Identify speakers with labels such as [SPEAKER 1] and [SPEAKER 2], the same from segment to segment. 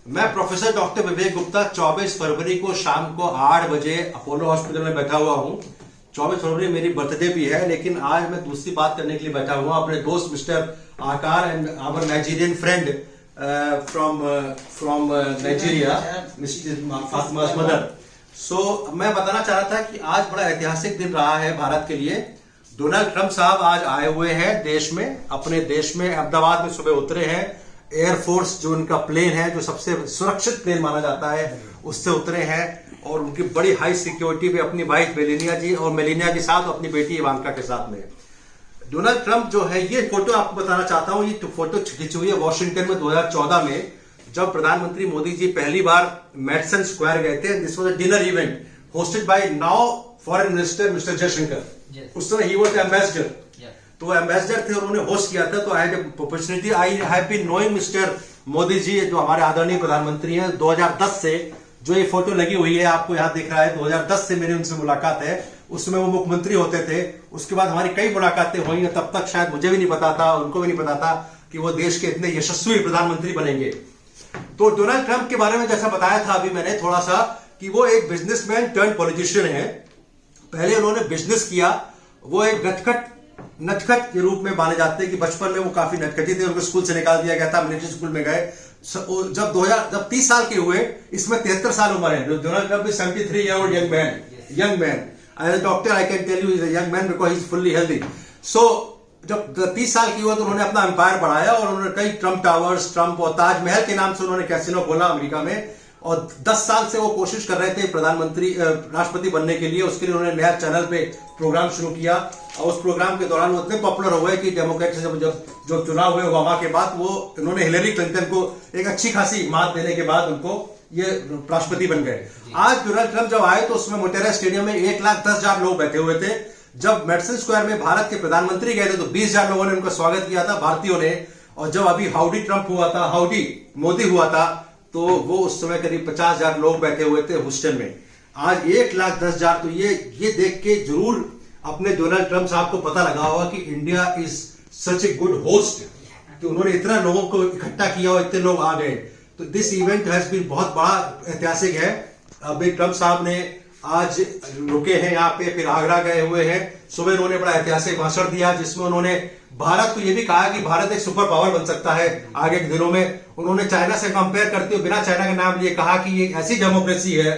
[SPEAKER 1] मैं professor doctor विवेक गुप्ता 24 फरवरी को शाम को 8 बजे अपोलो हॉस्पिटल में बैठा हुआ हूँ। 24 फरवरी मेरी बर्थडे भी है, लेकिन आज मैं दूसरी बात करने के लिए बैठा हुआ अपने दोस्त mister Aakar and our Nigerian friend from Nigeria mister Fatima's mother. So मैं बताना चाह रहा था कि आज बड़ा ऐतिहासिक दिन रहा है भारत के लिए। डोनाल्ड ट्रंप साहब आज आए हुए हैं देश में, अपने देश में अहमदाबाद में सुबह उतरे हैं। एयरफोर्स जो उनका प्लेन है, जो सबसे सुरक्षित प्लेन माना जाता है, उससे उतरे हैं और उनकी बड़ी हाई सिक्योरिटी पे अपनी वाइफ मेलेनिया जी और मेलेनिया के साथ अपनी बेटी इवांका के साथ में। डोनाल्ड ट्रंप जो है, ये फोटो आपको बताना चाहता हूं, ये फोटो खिंची हुई है वॉशिंगटन में 2014 में, जब प्रधानमंत्री मोदी जी पहली बार मैडिसन स्क्वायर गए थे। This was a dinner event hosted by now foreign minister mister Jaishankar. उस समय ही वाज एम्बेसडर, तो एम्बेसडर थे और उन्होंने होस्ट किया था। तो I had opportunity, I have been knowing mister Modi ji, जो हमारे आदरणीय प्रधानमंत्री हैं 2010 से। जो ये फोटो लगी हुई है आपको यहाँ दिख रहा है, 2010 से मेरी उनसे मुलाकात है। उसमें वो मुख्यमंत्री होते थे। उसके बाद हमारी कई मुलाकातें हुई हैं। तब तक शायद मुझे भी नहीं पता था, उनको भी नहीं पता था कि वो देश के इतने यशस्वी प्रधानमंत्री बनेंगे। तो डोनाल्ड ट्रंप के बारे में जैसा बताया था अभी मैंने थोड़ा सा, कि वो एक बिजनेसमैन टर्न पॉलिटिशियन है। पहले उन्होंने बिजनेस किया। वो एक नटखट के रूप में माने जाते हैं कि बचपन में वो काफी नटखटी थे, उनको स्कूल से निकाल दिया गया था, मिलिट्री स्कूल में गए। जब 30 साल के हुए, इसमें 73 साल उम्र है। Donald Trump is 73 year old young man. As a doctor I can tell you is a young man because he is fully healthy. So जब 30 साल की हुआ तो उन्होंने अपना एम्पायर बढ़ाया और उन्होंने कई ट्रंप टावर्स, ट्रंप और ताजमहल के नाम से उन्होंने कैसीनो खोला अमेरिका में। और 10 साल से वो कोशिश कर रहे थे प्रधानमंत्री राष्ट्रपति बनने के लिए। उसके लिए उन्होंने नया चैनल पे प्रोग्राम शुरू किया और उस प्रोग्राम के दौरान वो इतने पॉपुलर हुए कि डेमोक्रेट से जो चुनाव हुए ओबामा के बाद, वो उन्होंने हिलेरी क्लिंटन को एक अच्छी खासी मात देने के बाद उनको ये राष्ट्रपति बन गए। आज डोनाल्ड ट्रंप जब आए तो उसमें मोटेरा स्टेडियम में 1,10,000 लोग बैठे हुए थे। जब मैडिसन स्क्वायर में भारत के प्रधानमंत्री गए थे तो 20,000 लोगों ने उनका स्वागत किया था, भारतीयों ने। और जब अभी हाउडी ट्रंप हुआ था, हाउडी मोदी हुआ था, तो वो उस समय करीब 50,000 लोग बैठे हुए थे ह्यूस्टन में। आज 1,10,000। तो ये देख के जरूर अपने डोनाल्ड ट्रंप साहब को पता लगा होगा कि India is such a good host, कि उन्होंने इतना लोगों को इकट्ठा किया और इतने लोग आ गए। तो दिस इवेंट हैज बीन बहुत बड़ा ऐतिहासिक है। अभी ट्रंप साहब ने आज रुके हैं यहाँ पे, फिर आगरा गए हुए हैं। सुबह उन्होंने बड़ा ऐतिहासिक भाषण दिया जिसमें उन्होंने भारत को यह भी कहा कि भारत एक सुपर पावर बन सकता है आगे के दिनों में। उन्होंने चाइना से कंपेयर करते हुए बिना चाइना के नाम लिए कहा कि ये ऐसी डेमोक्रेसी है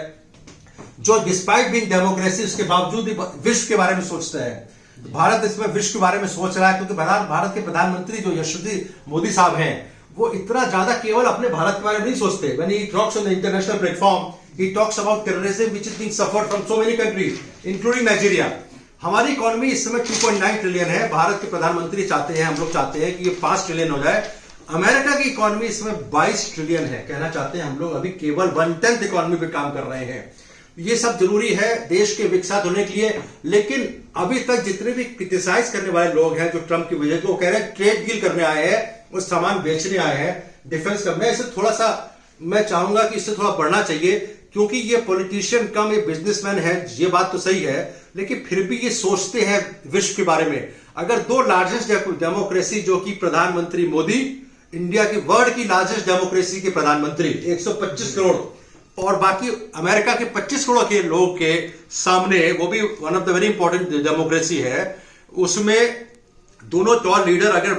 [SPEAKER 1] जो डिस्पाइट बीइंग डेमोक्रेसी, उसके बावजूद भी विश्व के बारे में सोचता है। भारत इसमें विश्व के बारे में सोच रहा है, क्योंकि भारत के प्रधानमंत्री जो यशस्वी मोदी साहब हैं, वो इतना ज्यादा केवल अपने भारत के बारे में नहीं सोचते। When he talks on the international platform, he talks about terrorism which is being suffered from so many countries, including Nigeria. हमारी इकोनॉमी इस समय 2.9 ट्रिलियन है। भारत के प्रधानमंत्री चाहते हैं, हम लोग चाहते हैं कि ये 5 ट्रिलियन हो जाए। अमेरिका की इकोनॉमी इस समय 22 ट्रिलियन है। कहना चाहते हैं हम लोग अभी केवल 1/10 इकोनॉमी पे काम कर रहे हैं। ये सब जरूरी है देश के विकसित होने के लिए। लेकिन अभी तक जितने भी क्रिटिसाइज करने वाले लोग हैं जो ट्रंप की वजह से, वो कह रहे हैं ट्रेड डील करने आए हैं, वो सामान बेचने आए हैं, डिफेंस करने। इसे थोड़ा सा मैं चाहूंगा कि इससे थोड़ा बढ़ना चाहिए, क्योंकि ये पॉलिटिशियन कम एक बिजनेसमैन है, ये बात तो सही है, लेकिन फिर भी ये सोचते हैं विश्व के बारे में। अगर 2 लार्जेस्ट डेमोक्रेसी, जो कि प्रधानमंत्री मोदी, इंडिया की वर्ल्ड की लार्जेस्ट डेमोक्रेसी के प्रधानमंत्री 125 करोड़, और बाकी अमेरिका के 25 करोड़ के लोग के सामने, वो भी one of the very important democracy है, उसमें दोनों टॉप लीडर अगर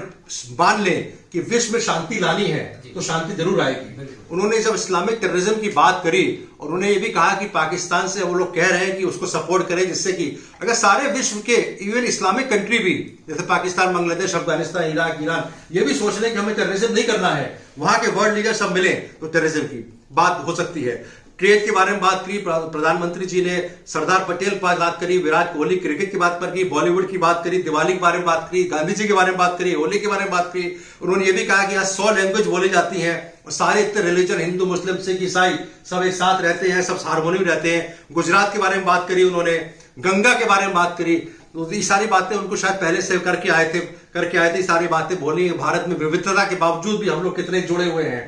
[SPEAKER 1] मान लें कि विश्व में शांति लानी है तो शांति जरूर आएगी। उन्होंने जब इस्लामिक टेररिज्म की बात करी, और उन्होंने ये भी कहा कि पाकिस्तान से वो लोग कह रहे हैं कि उसको सपोर्ट करें, जिससे कि अगर सारे विश्व के इवन इस्लामिक कंट्री भी, जैसे पाकिस्तान, बांग्लादेश, अफगानिस्तान, इराक, ईरान, ये भी सोच रहे हैं कि हमें टेररिज्म नहीं करना है, वहां के वर्ल्ड लीडर सब मिले तो टेररिज्म की बात हो सकती है। ट्रेड के बारे में बात करी प्रधानमंत्री जी ने, सरदार पटेल की बात करी, विराट कोहली क्रिकेट की बात पर की, बॉलीवुड की बात करी, दिवाली के बारे में बात करी, गांधी जी के बारे में बात करी, होली के बारे में बात करी। उन्होंने ये भी कहा कि आज 100 लैंग्वेज बोली जाती हैं और सारे इतने रिलीजन, हिंदू, मुस्लिम, सिख, ईसाई, सब एक साथ रहते हैं, सब हार्मोनी में रहते हैं। गुजरात के बारे में बात करी उन्होंने, गंगा के बारे में बात करी। तो ये सारी बातें उनको शायद पहले से करके आए थे, सारी बातें बोली। भारत में विविधता के बावजूद भी हम लोग कितने जुड़े हुए हैं।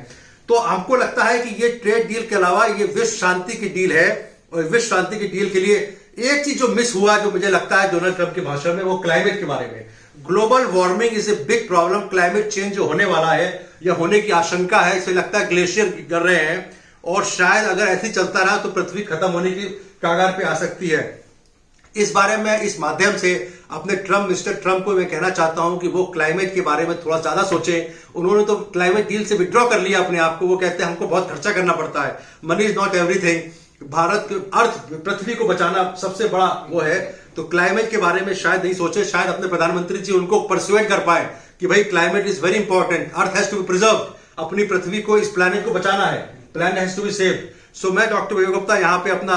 [SPEAKER 1] तो हमको लगता है कि ये ट्रेड डील के अलावा ये विश्व शांति की डील है, और विश्व शांति की डील के लिए एक चीज जो मिस हुआ, जो मुझे लगता है डोनाल्ड ट्रंप के भाषण में, वो क्लाइमेट के बारे में। Global warming is a big problem. Climate change जो होने वाला है, या होने की आशंका है। इसे लगता है ग्लेशियर कर रहे हैं और शायद अगर ऐसे ही चलता रहा तो पृथ्वी खत्म होने की कगार पे आ सकती है। इस बारे में इस माध्यम से अपने मिस्टर ट्रम्प को मैं कहना चाहता हूं कि वो क्लाइमेट के बारे में थोड़ा ज्यादा सोचें। उन्होंने तो क्लाइमेट डील से विड्रॉ कर लिया अपने आप को। वो कहते हैं हमको बहुत खर्चा करना पड़ता है, money is not everything. Bharat earth पृथ्वी को बचाना सबसे बड़ा वो है, तो क्लाइमेट के बारे में शायद नहीं सोचे। शायद अपने प्रधानमंत्री जी उनको परसुएड कर पाए कि भाई climate is very important, earth has to be preserved. अपनी पृथ्वी को, इस प्लैनेट को बचाना है, planet has to be saved. So मैं डॉक्टर विवेक गुप्ता यहाँ पे अपना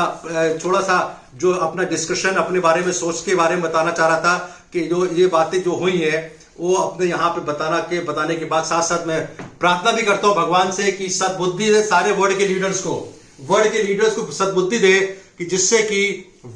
[SPEAKER 1] थोड़ा सा जो अपना डिस्कशन अपने बारे में, सोच के बारे में बताना चाह रहा था कि जो ये बातें जो हुई हैं वो अपने यहाँ पे बताने के बाद साथ साथ मैं प्रार्थना भी करता हूँ भगवान से कि सद्बुद्धि दे सारे वर्ल्ड के लीडर्स को सद्बुद्धि दे कि जिससे कि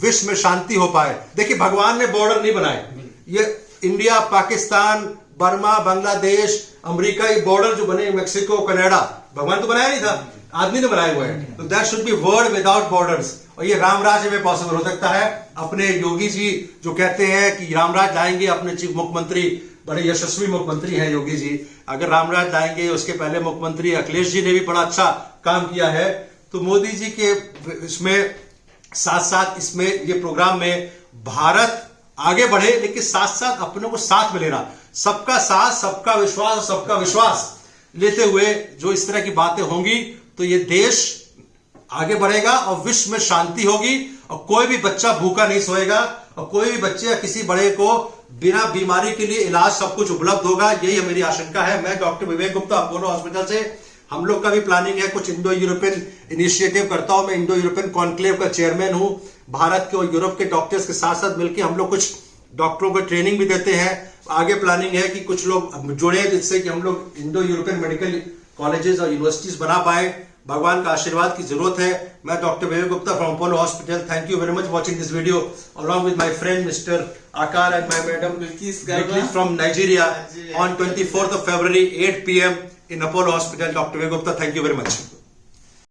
[SPEAKER 1] विश्व में शांति हो पाए। देखिए भगवान ने बॉर्डर नहीं बनाए, ये India, Pakistan, Burma, Bangladesh, America, ये बॉर्डर जो बने, मेक्सिको, कनाडा, भगवान तो बनाया नहीं था, आदमी ने बनाए हुए हैं। तो that should be world without borders. और ये रामराज में पॉसिबल हो सकता है। अपने योगी जी जो कहते हैं कि रामराज लाएंगे, अपने चीफ मुख्यमंत्री, बड़े यशस्वी मुख्यमंत्री हैं योगी जी, अगर रामराज लाएंगे, उसके पहले मुख्यमंत्री अखिलेश जी ने भी बड़ा अच्छा काम किया है। तो मोदी जी के इसमें साथ साथ इसमें ये प्रोग्राम में भारत आगे बढ़े, लेकिन साथ साथ अपनों को साथ में लेना, सबका साथ, सबका विश्वास, सबका विश्वास लेते हुए जो इस तरह की बातें होंगी तो ये देश आगे बढ़ेगा और विश्व में शांति होगी और कोई भी बच्चा भूखा नहीं सोएगा और कोई भी बच्चे या किसी बड़े को बिना बीमारी के लिए इलाज सब कुछ उपलब्ध होगा। यही मेरी आशंका है। मैं डॉक्टर विवेक गुप्ता, अपोलो हॉस्पिटल से, हम लोग का भी प्लानिंग है, कुछ इंडो यूरोपियन इनिशिएटिव करता हूं मैं, इंडो यूरोपियन कॉन्क्लेव का चेयरमैन हूं। भारत के और यूरोप के डॉक्टर्स के साथ साथ मिलकर हम लोग कुछ डॉक्टरों को ट्रेनिंग भी देते हैं। आगे प्लानिंग है कि कुछ लोग जुड़े जिससे कि हम लोग इंडो यूरोपियन मेडिकल कॉलेजेस और यूनिवर्सिटीज बना पाए। भगवान का आशीर्वाद की जरूरत है। मैं doctor Vivek Gupta from Apollo hospital. Thank you very much watching this video along with my friend Mr. Akar and my madam Bilkis from Nigeria on 24th of February 8 p.m. in Apollo Hospital. Dr. Viveck Gupta, thank you very much.